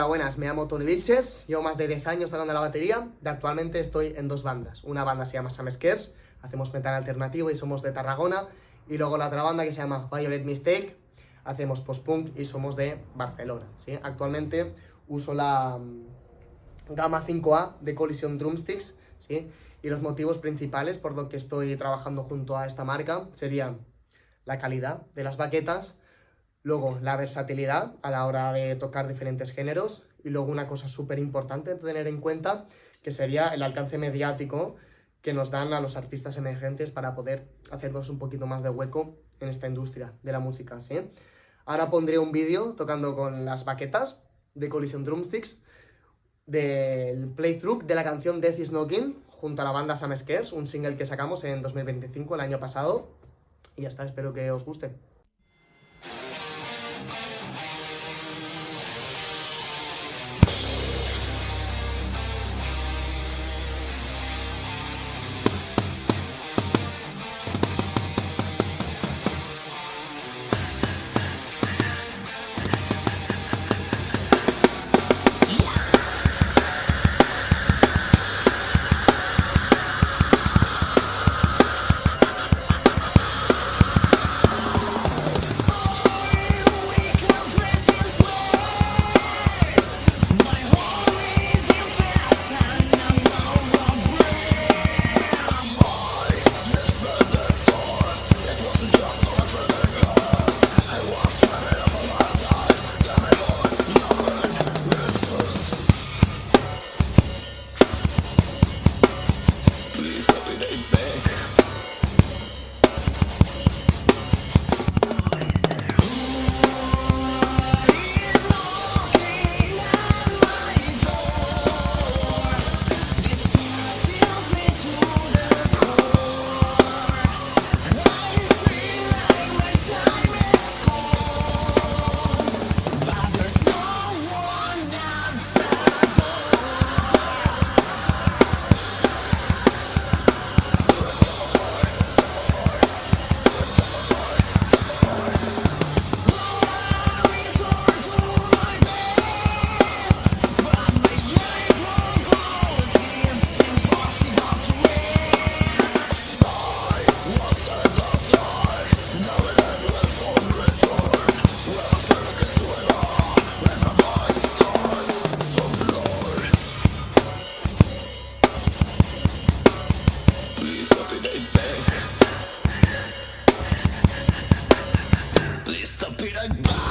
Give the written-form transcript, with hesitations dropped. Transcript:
buenas, me llamo Toni Vilches, llevo más de 10 años tocando la batería y actualmente estoy en 2 bandas. Una banda se llama Samskers, hacemos metal alternativo y somos de Tarragona, y luego la otra banda que se llama Violet Mistake, hacemos post-punk y somos de Barcelona, ¿sí? Actualmente uso la gama 5A de Collision Drumsticks, ¿sí? Y los motivos principales por los que estoy trabajando junto a esta marca serían la calidad de las baquetas, luego la versatilidad a la hora de tocar diferentes géneros, y luego una cosa súper importante de tener en cuenta, que sería el alcance mediático que nos dan a los artistas emergentes para poder hacernos un poquito más de hueco en esta industria de la música, ¿sí? Ahora pondré un vídeo tocando con las baquetas de Collision Drumsticks del playthrough de la canción Death is Knocking junto a la banda Samskers, un single que sacamos en 2025, el año pasado, y ya está, espero que os guste. Please stop it,